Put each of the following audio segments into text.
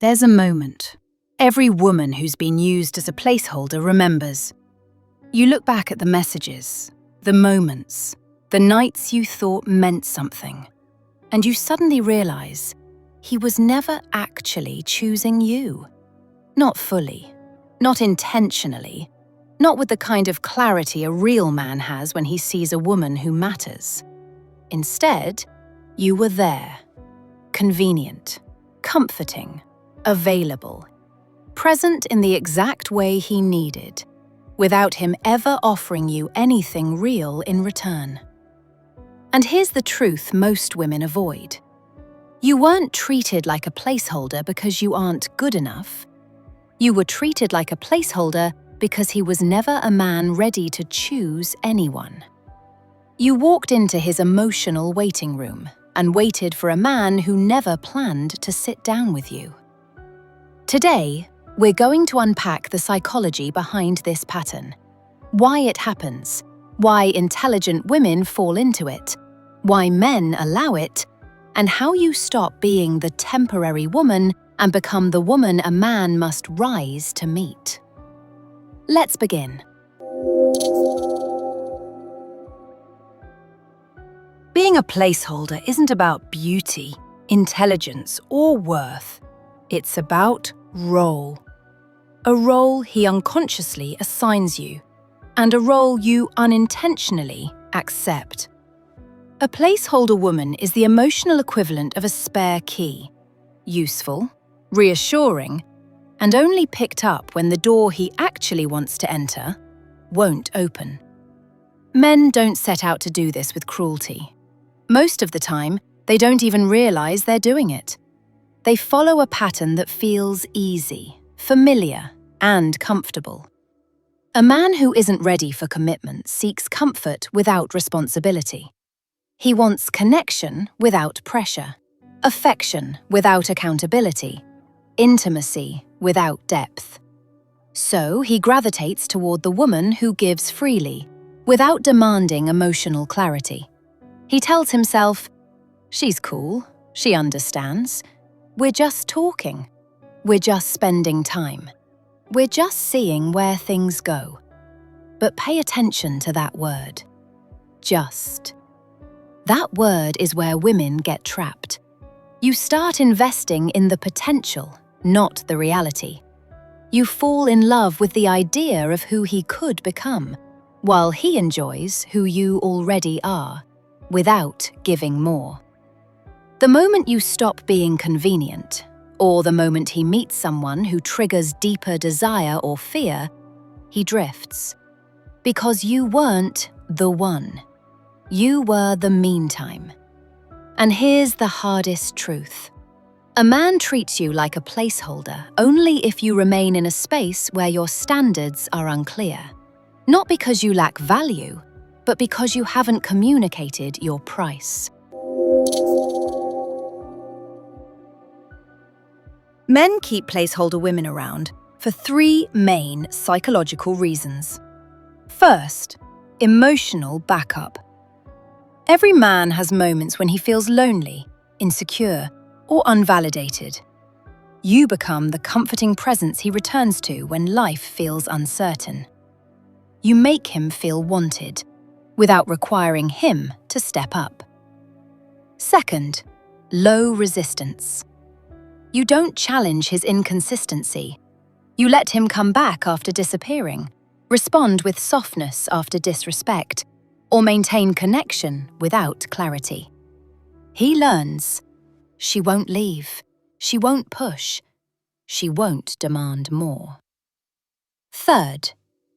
There's a moment every woman who's been used as a placeholder remembers. You look back at the messages, the moments, the nights you thought meant something, and you suddenly realize he was never actually choosing you. Not fully, not intentionally, not with the kind of clarity a real man has when he sees a woman who matters. Instead, you were there, convenient, comforting, available, present in the exact way he needed, without him ever offering you anything real in return. And here's the truth most women avoid. You weren't treated like a placeholder because you aren't good enough. You were treated like a placeholder because he was never a man ready to choose anyone. You walked into his emotional waiting room and waited for a man who never planned to sit down with you. Today, we're going to unpack the psychology behind this pattern, why it happens, why intelligent women fall into it, why men allow it, and how you stop being the temporary woman and become the woman a man must rise to meet. Let's begin. Being a placeholder isn't about beauty, intelligence, or worth. It's about role. A role he unconsciously assigns you, and a role you unintentionally accept. A placeholder woman is the emotional equivalent of a spare key, useful, reassuring, and only picked up when the door he actually wants to enter won't open. Men don't set out to do this with cruelty. Most of the time, they don't even realize they're doing it. They follow a pattern that feels easy, familiar, and comfortable. A man who isn't ready for commitment seeks comfort without responsibility. He wants connection without pressure, affection without accountability, intimacy without depth. So he gravitates toward the woman who gives freely, without demanding emotional clarity. He tells himself, "She's cool, she understands. We're just talking. We're just spending time. We're just seeing where things go." But pay attention to that word. Just. That word is where women get trapped. You start investing in the potential, not the reality. You fall in love with the idea of who he could become, while he enjoys who you already are, without giving more. The moment you stop being convenient, or the moment he meets someone who triggers deeper desire or fear, he drifts. Because you weren't the one. You were the meantime. And here's the hardest truth. A man treats you like a placeholder only if you remain in a space where your standards are unclear. Not because you lack value, but because you haven't communicated your price. Men keep placeholder women around for three main psychological reasons. First, emotional backup. Every man has moments when he feels lonely, insecure, or unvalidated. You become the comforting presence he returns to when life feels uncertain. You make him feel wanted, without requiring him to step up. Second, low resistance. You don't challenge his inconsistency. You let him come back after disappearing, respond with softness after disrespect, or maintain connection without clarity. He learns. She won't leave. She won't push. She won't demand more. Third,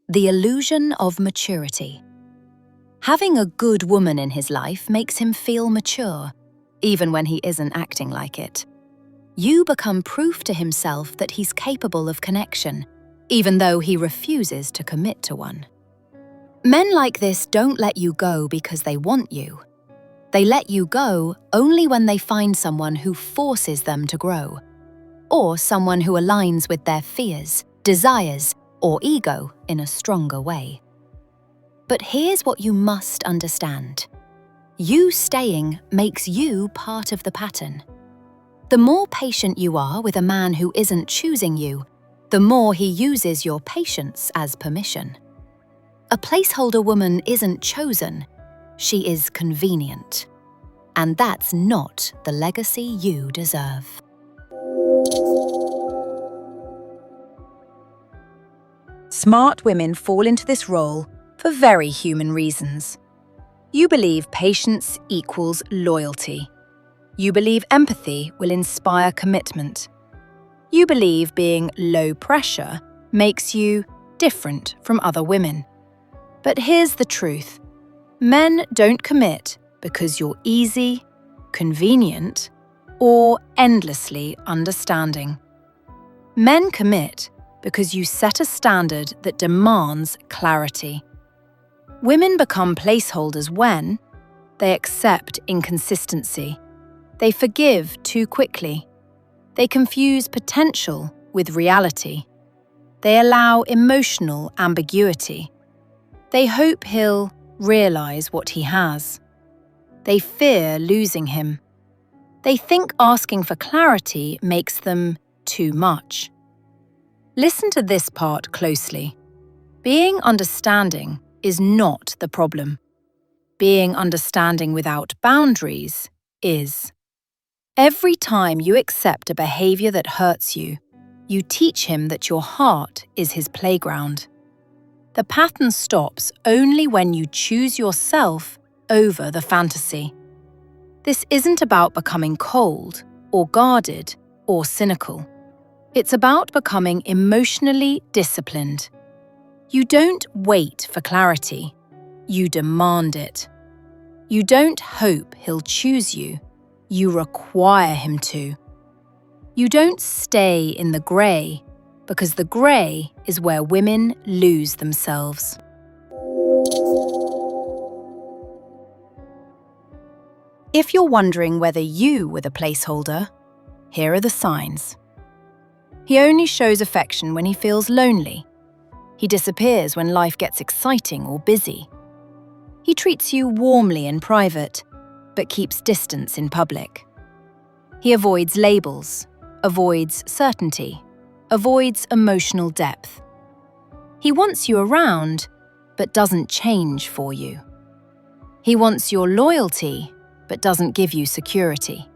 the illusion of maturity. Having a good woman in his life makes him feel mature, even when he isn't acting like it. You become proof to himself that he's capable of connection, even though he refuses to commit to one. Men like this don't let you go because they want you. They let you go only when they find someone who forces them to grow, or someone who aligns with their fears, desires, or ego in a stronger way. But here's what you must understand. You staying makes you part of the pattern. The more patient you are with a man who isn't choosing you, the more he uses your patience as permission. A placeholder woman isn't chosen, she is convenient. And that's not the legacy you deserve. Smart women fall into this role for very human reasons. You believe patience equals loyalty. You believe empathy will inspire commitment. You believe being low pressure makes you different from other women. But here's the truth. Men don't commit because you're easy, convenient, or endlessly understanding. Men commit because you set a standard that demands clarity. Women become placeholders when they accept inconsistency, they forgive too quickly, they confuse potential with reality, they allow emotional ambiguity, they hope he'll realize what he has, they fear losing him, they think asking for clarity makes them too much. Listen to this part closely. Being understanding is not the problem. Being understanding without boundaries is. Every time you accept a behavior that hurts you, you teach him that your heart is his playground. The pattern stops only when you choose yourself over the fantasy. This isn't about becoming cold, or guarded, or cynical. It's about becoming emotionally disciplined. You don't wait for clarity. You demand it. You don't hope he'll choose you. You require him to. You don't stay in the grey, because the grey is where women lose themselves. If you're wondering whether you were the placeholder, here are the signs. He only shows affection when he feels lonely. He disappears when life gets exciting or busy. He treats you warmly in private, but keeps distance in public. He avoids labels, avoids certainty, avoids emotional depth. He wants you around, but doesn't change for you. He wants your loyalty, but doesn't give you security.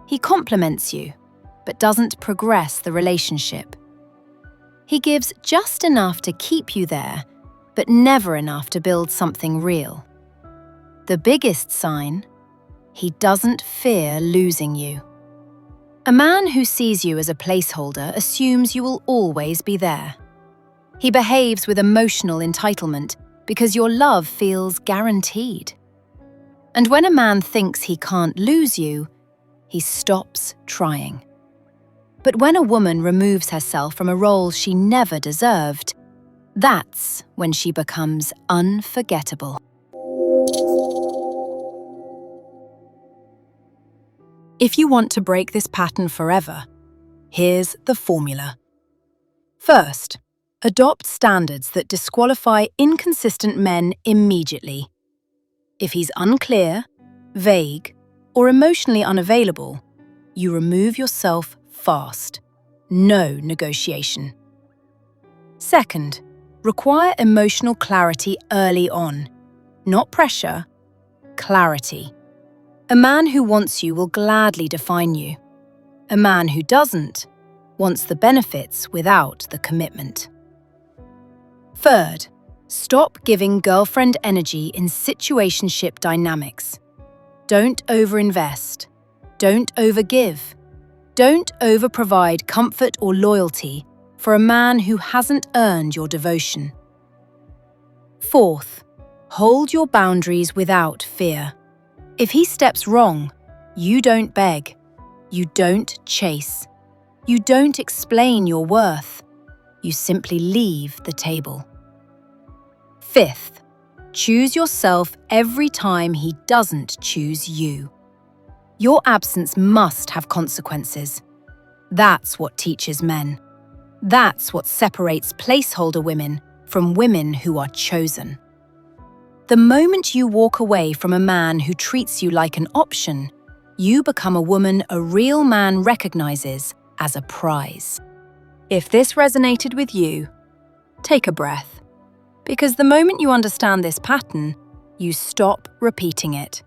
He compliments you, but doesn't progress the relationship. He gives just enough to keep you there, but never enough to build something real. The biggest sign, he doesn't fear losing you. A man who sees you as a placeholder assumes you will always be there. He behaves with emotional entitlement because your love feels guaranteed. And when a man thinks he can't lose you, he stops trying. But when a woman removes herself from a role she never deserved, that's when she becomes unforgettable. If you want to break this pattern forever, here's the formula. First, adopt standards that disqualify inconsistent men immediately. If he's unclear, vague, or emotionally unavailable, you remove yourself fast. No negotiation. Second, require emotional clarity early on. Not pressure, clarity. A man who wants you will gladly define you. A man who doesn't wants the benefits without the commitment. Third, stop giving girlfriend energy in situationship dynamics. Don't overinvest. Don't overgive. Don't overprovide comfort or loyalty for a man who hasn't earned your devotion. Fourth, hold your boundaries without fear. If he steps wrong, you don't beg. You don't chase. You don't explain your worth. You simply leave the table. Fifth, choose yourself every time he doesn't choose you. Your absence must have consequences. That's what teaches men. That's what separates placeholder women from women who are chosen. The moment you walk away from a man who treats you like an option, You become a woman a real man recognizes as a prize. If this resonated with you, take a breath. Because the moment you understand this pattern, you stop repeating it.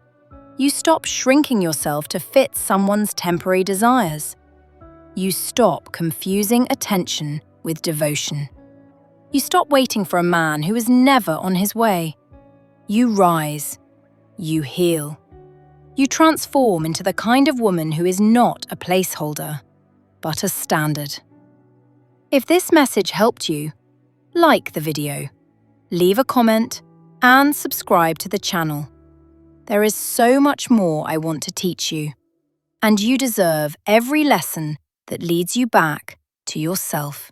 You stop shrinking yourself to fit someone's temporary desires. You stop confusing attention with devotion. You stop waiting for a man who is never on his way. You rise. You heal. You transform into the kind of woman who is not a placeholder, but a standard. If this message helped you, like the video, leave a comment, and subscribe to the channel. There is so much more I want to teach you, and you deserve every lesson that leads you back to yourself.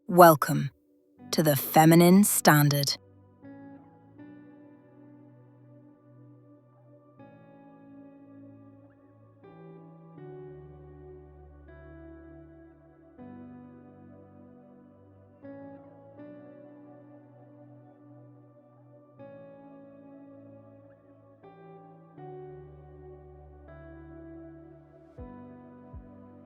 Welcome to the Feminine Standard.